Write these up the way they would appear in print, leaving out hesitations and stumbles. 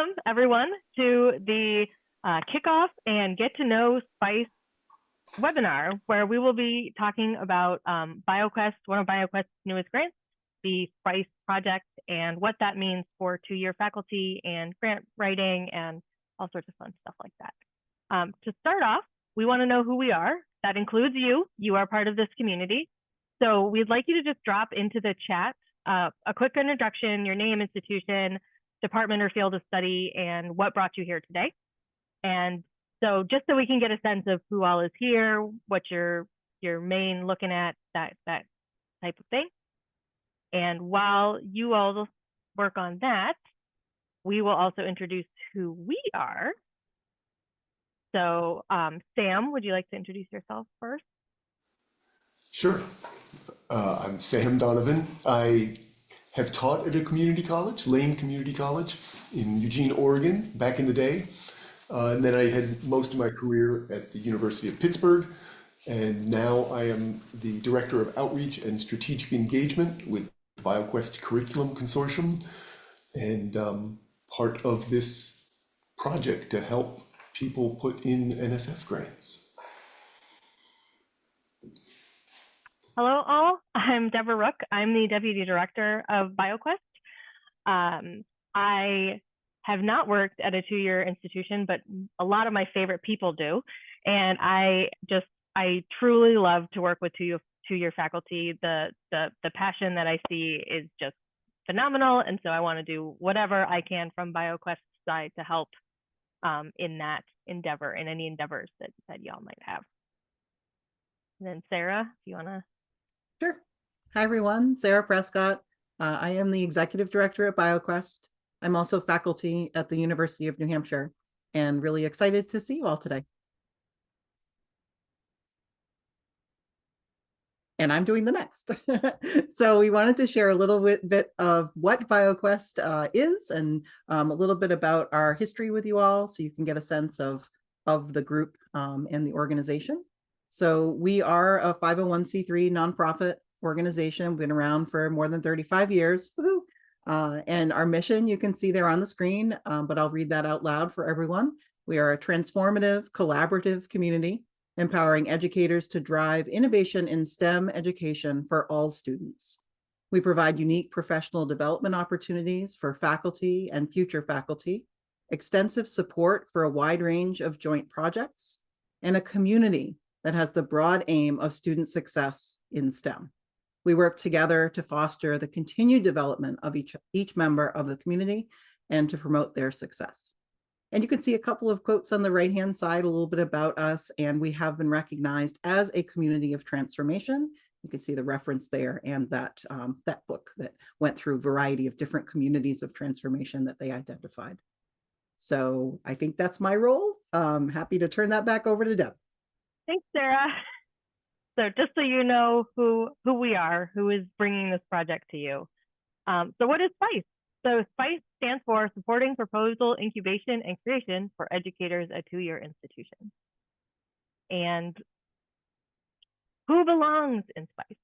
Welcome, everyone, to the kickoff and get to know SPICE webinar, where we will be talking about BioQUEST, one of BioQuest's newest grants, the SPICE project, and what that means for two-year faculty and grant writing and all sorts of fun stuff like that. To start off, we want to know who we are. That includes you. You are part of this community. So we'd like you to just drop into the chat a quick introduction, your name, institution, department or field of study, and what brought you here today. And so just so we can get a sense of who all is here, what your main looking at, that type of thing. And while you all work on that, we will also introduce who we are. So Sam, would you like to introduce yourself first? Sure. I'm Sam Donovan. I have taught at a community college, Lane Community College in Eugene, Oregon, back in the day. And then I had most of my career at the University of Pittsburgh. And now I am the Director of Outreach and Strategic Engagement with the BioQuest Curriculum Consortium, and part of this project to help people put in NSF grants. Hello all, I'm Deborah Rook. I'm the Deputy Director of BioQuest. I have not worked at a two-year institution, but a lot of my favorite people do. And I truly love to work with two-year faculty. The passion that I see is just phenomenal. And so I want to do whatever I can from BioQuest's side to help in that endeavor, in any endeavors that y'all might have. And then Sarah, if you want to. Sure. Hi, everyone. Sarah Prescott. I am the Executive Director at BioQuest. I'm also faculty at the University of New Hampshire and really excited to see you all today. And I'm doing the next. So we wanted to share a little bit of what BioQuest is and a little bit about our history with you all so you can get a sense of the group and the organization. So we are a 501c3 nonprofit organization. We've been around for more than 35 years. And our mission, you can see there on the screen, but I'll read that out loud for everyone. We are a transformative, collaborative community, empowering educators to drive innovation in STEM education for all students. We provide unique professional development opportunities for faculty and future faculty, extensive support for a wide range of joint projects, and a community that has the broad aim of student success in STEM. We work together to foster the continued development of each member of the community and to promote their success. And you can see a couple of quotes on the right-hand side, a little bit about us, and we have been recognized as a community of transformation. You can see the reference there and that book that went through a variety of different communities of transformation that they identified. So I think that's my role. Happy to turn that back over to Deb. Thanks, Sarah. So just so you know who we are, who is bringing this project to you. So what is SPICE? So SPICE stands for Supporting Proposal Incubation and Creation for Educators at Two-Year Institutions. And who belongs in SPICE?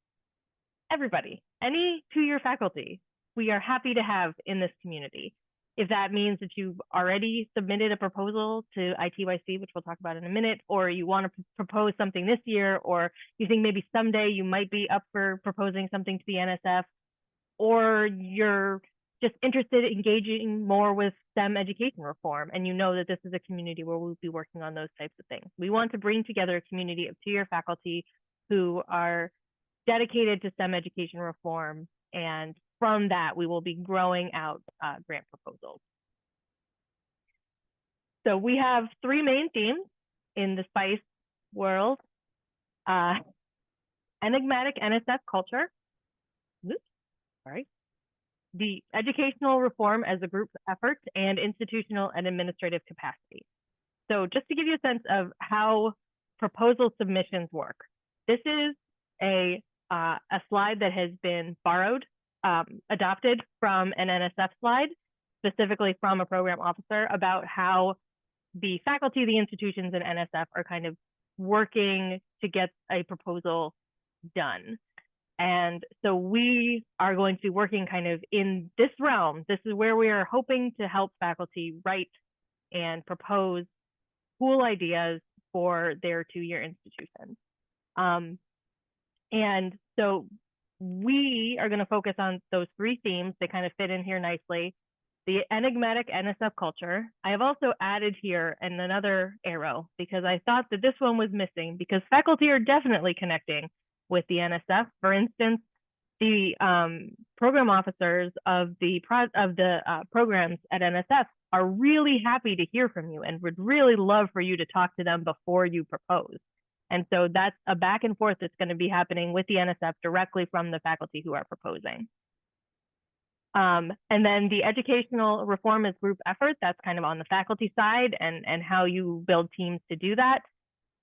Everybody, any two-year faculty, we are happy to have in this community. If that means that you've already submitted a proposal to ITYC, which we'll talk about in a minute, or you want to propose something this year, or you think maybe someday you might be up for proposing something to the NSF, or you're just interested in engaging more with STEM education reform, and you know that this is a community where we'll be working on those types of things. We want to bring together a community of two-year faculty who are dedicated to STEM education reform, and from that, we will be growing out grant proposals. So we have three main themes in the SPICE world. Enigmatic NSF Culture. Oops, sorry. The educational reform as a group effort, and institutional and administrative capacity. So just to give you a sense of how proposal submissions work, this is a slide that has been borrowed, adopted from an NSF slide, specifically from a program officer, about how the faculty, the institutions, and NSF are kind of working to get a proposal done. And so we are going to be working kind of in this realm. This is where we are hoping to help faculty write and propose cool ideas for their two-year institution. And so we are going to focus on those three themes. They kind of fit in here nicely. The enigmatic NSF culture. I have also added here another arrow because I thought that this one was missing, because faculty are definitely connecting with the NSF. For instance, the program officers of the programs at NSF are really happy to hear from you and would really love for you to talk to them before you propose. And so that's a back and forth that's going to be happening with the NSF directly from the faculty who are proposing. And then the educational reform is group effort. That's kind of on the faculty side and how you build teams to do that.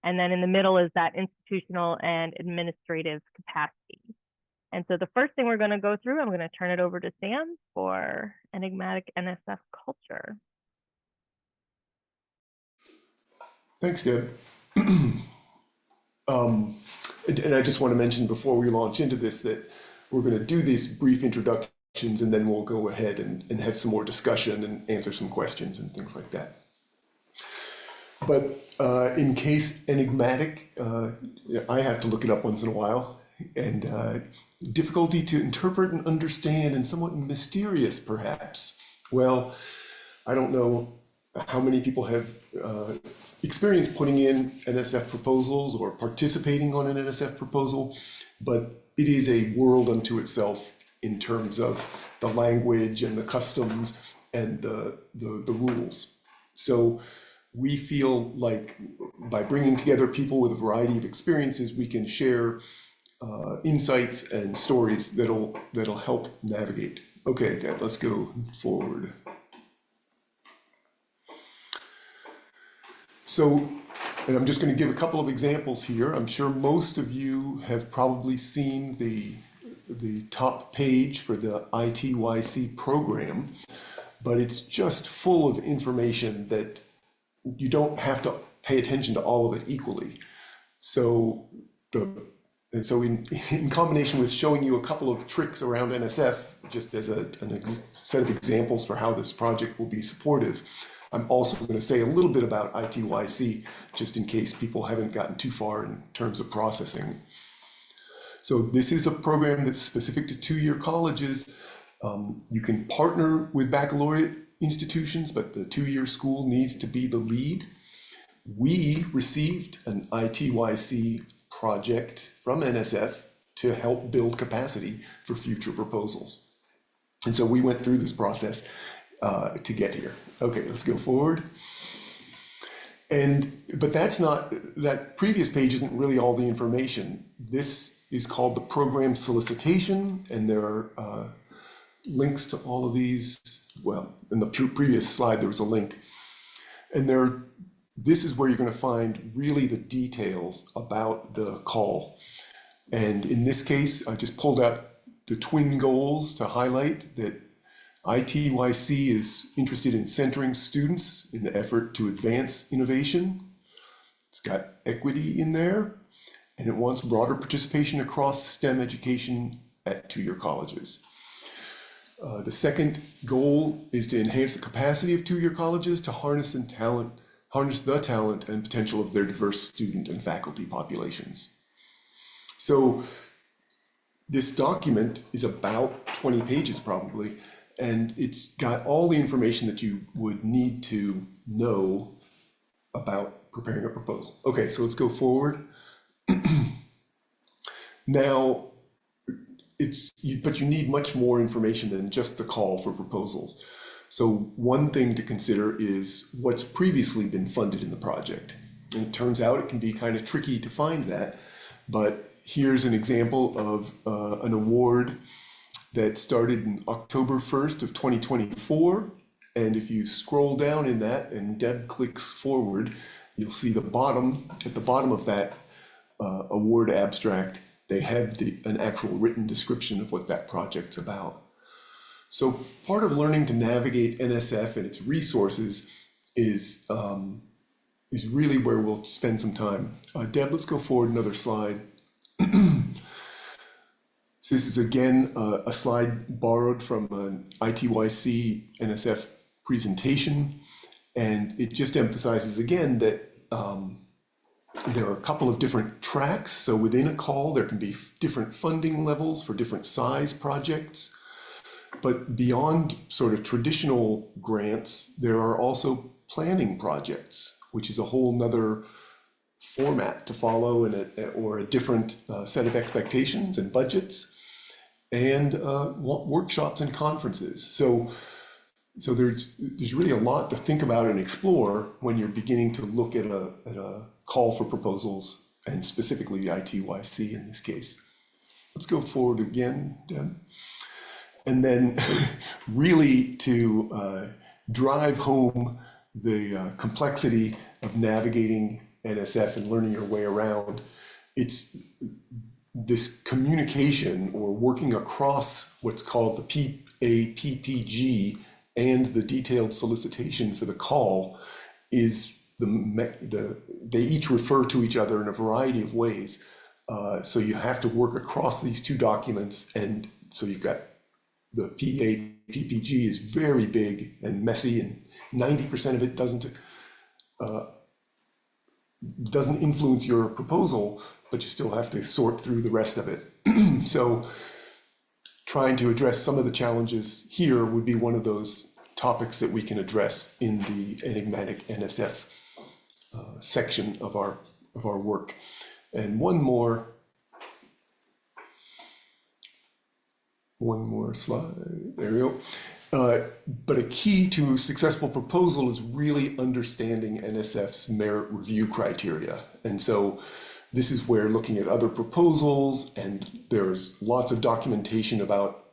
And then in the middle is that institutional and administrative capacity. And so the first thing we're going to go through, I'm going to turn it over to Sam for Enigmatic NSF Culture. Thanks, Deb. And I just want to mention before we launch into this that we're going to do these brief introductions and then we'll go ahead and have some more discussion and answer some questions and things like that. But in case enigmatic, I have to look it up once in a while, and difficulty to interpret and understand and somewhat mysterious perhaps. Well, I don't know how many people have experience putting in NSF proposals or participating on an NSF proposal, but it is a world unto itself in terms of the language and the customs and the rules. So we feel like by bringing together people with a variety of experiences, we can share insights and stories that'll help navigate. Okay, Deb, let's go forward. So, and I'm just going to give a couple of examples here. I'm sure most of you have probably seen the top page for the ITYC program, but it's just full of information that you don't have to pay attention to all of it equally. So, in combination with showing you a couple of tricks around NSF, just as a set of examples for how this project will be supportive, I'm also going to say a little bit about ITYC, just in case people haven't gotten too far in terms of processing. So this is a program that's specific to two-year colleges. You can partner with baccalaureate institutions, but the two-year school needs to be the lead. We received an ITYC project from NSF to help build capacity for future proposals. And so we went through this process to get here. Okay, let's go forward. But that previous page isn't really all the information. This is called the program solicitation, and there are links to all of these. Well, in the previous slide, there was a link. And this is where you're going to find really the details about the call. And in this case, I just pulled out the twin goals to highlight that ITYC is interested in centering students in the effort to advance innovation. It's got equity in there, and it wants broader participation across STEM education at two-year colleges. The second goal is to enhance the capacity of two-year colleges to harness the talent and potential of their diverse student and faculty populations. So this document is about 20 pages probably, and it's got all the information that you would need to know about preparing a proposal. Okay, so let's go forward. Now, but you need much more information than just the call for proposals. So one thing to consider is what's previously been funded in the project. And it turns out it can be kind of tricky to find that, but here's an example of an award that started in October 1st of 2024. And if you scroll down in that and Deb clicks forward, you'll see at the bottom of that award abstract, they have an actual written description of what that project's about. So part of learning to navigate NSF and its resources is really where we'll spend some time. Deb, let's go forward another slide. So this is again a slide borrowed from an ITYC NSF presentation, and it just emphasizes again that there are a couple of different tracks. So within a call, there can be different funding levels for different size projects. But beyond sort of traditional grants, there are also planning projects, which is a whole nother format to follow or a different set of expectations and budgets, and workshops and conferences. So there's really a lot to think about and explore when you're beginning to look at a call for proposals, and specifically the ITYC in this case. Let's go forward again, Deb. And then really to drive home the complexity of navigating NSF and learning your way around, it's this communication or working across what's called the PAPPG and the detailed solicitation for the call is they each refer to each other in a variety of ways. So you have to work across these two documents, and so you've got the PAPPG is very big and messy, and 90% of it doesn't influence your proposal, but you still have to sort through the rest of it. So trying to address some of the challenges here would be one of those topics that we can address in the Enigmatic NSF section of our work. And one more slide, there we go. But a key to a successful proposal is really understanding NSF's merit review criteria. And so this is where looking at other proposals, and there's lots of documentation about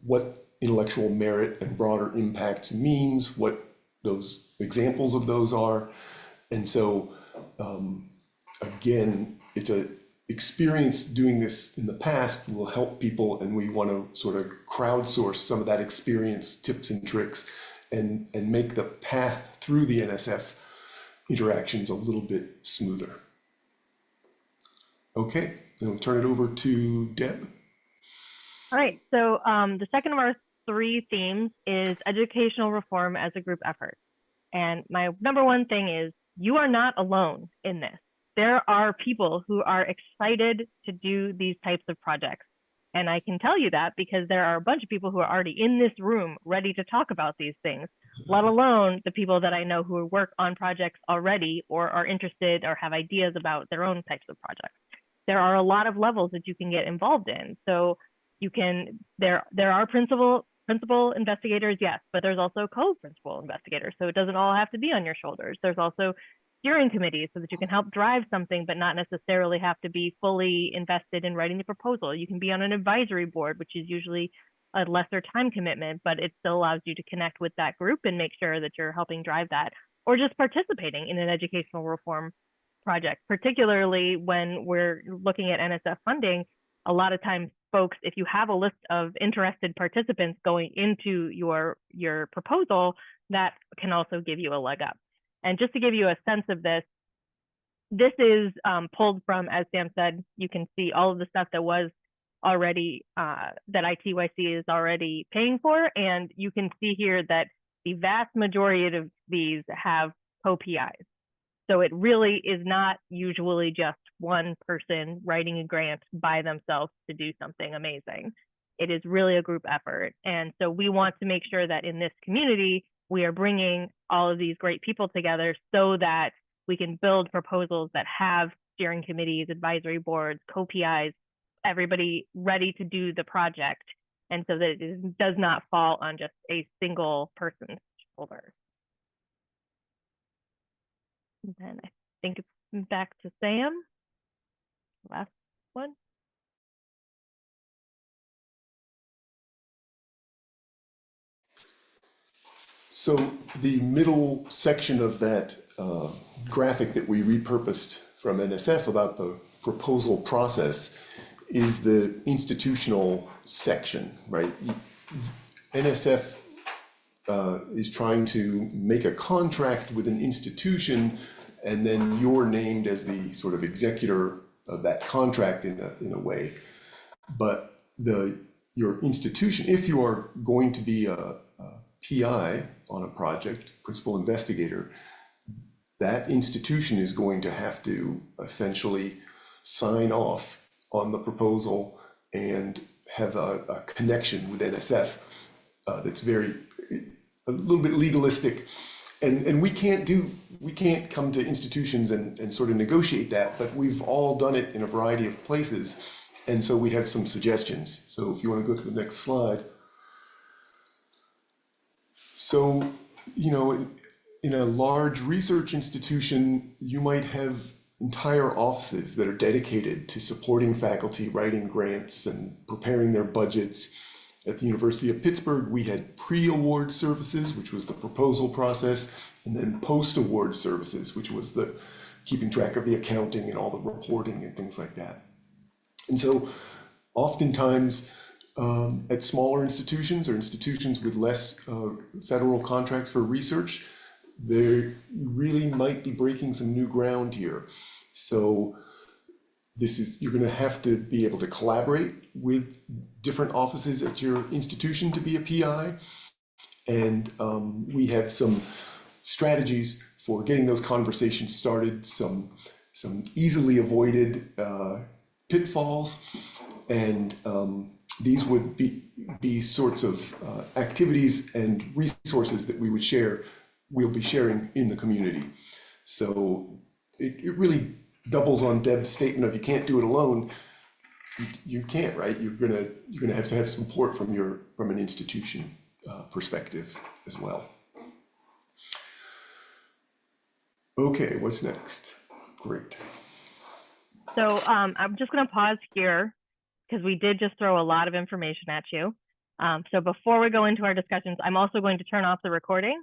what intellectual merit and broader impact means, what those examples of those are. And so again, it's a experience doing this in the past will help people, and we want to sort of crowdsource some of that experience, tips and tricks, and make the path through the NSF interactions a little bit smoother. Okay, then we'll turn it over to Deb. All right, so the second of our three themes is educational reform as a group effort. And my number one thing is you are not alone in this. There are people who are excited to do these types of projects. And I can tell you that because there are a bunch of people who are already in this room ready to talk about these things, let alone the people that I know who work on projects already or are interested or have ideas about their own types of projects. There are a lot of levels that you can get involved in. So you can, there are principal investigators, yes, but there's also co-principal investigators. So it doesn't all have to be on your shoulders. There's also steering committees so that you can help drive something, but not necessarily have to be fully invested in writing the proposal. You can be on an advisory board, which is usually a lesser time commitment, but it still allows you to connect with that group and make sure that you're helping drive that, or just participating in an educational reform project, particularly when we're looking at NSF funding. A lot of times, folks, if you have a list of interested participants going into your proposal, that can also give you a leg up. And just to give you a sense of this, this is pulled from, as Sam said, you can see all of the stuff that was already, that ITYC is already paying for. And you can see here that the vast majority of these have co-PIs. So it really is not usually just one person writing a grant by themselves to do something amazing. It is really a group effort. And so we want to make sure that in this community, we are bringing all of these great people together so that we can build proposals that have steering committees, advisory boards, co-PIs, everybody ready to do the project. And so that it does not fall on just a single person's shoulders. And then I think it's back to Sam. Last one. So the middle section of that graphic that we repurposed from NSF about the proposal process is the institutional section, right? NSF is trying to make a contract with an institution, and then you're named as the sort of executor of that contract in a way. But your institution, if you are going to be a PI on a project, principal investigator, that institution is going to have to essentially sign off on the proposal and have a connection with NSF that's a little bit legalistic. And we can't come to institutions and sort of negotiate that, but we've all done it in a variety of places. And so we have some suggestions. So if you want to go to the next slide. So, you know, in a large research institution, you might have entire offices that are dedicated to supporting faculty, writing grants and preparing their budgets. At the University of Pittsburgh, we had pre-award services, which was the proposal process, and then post-award services, which was the keeping track of the accounting and all the reporting and things like that. And so oftentimes at smaller institutions or institutions with less federal contracts for research, there really might be breaking some new ground here. So you're going to have to be able to collaborate with different offices at your institution to be a PI. And we have some strategies for getting those conversations started, some easily avoided pitfalls. And these would be sorts of activities and resources that we'll be sharing in the community. So it really doubles on Deb's statement of you can't do it alone. You can't, right? You're gonna have to have support from an institution perspective as well. Okay, what's next? Great. So I'm just going to pause here because we did just throw a lot of information at you. So before we go into our discussions, I'm also going to turn off the recording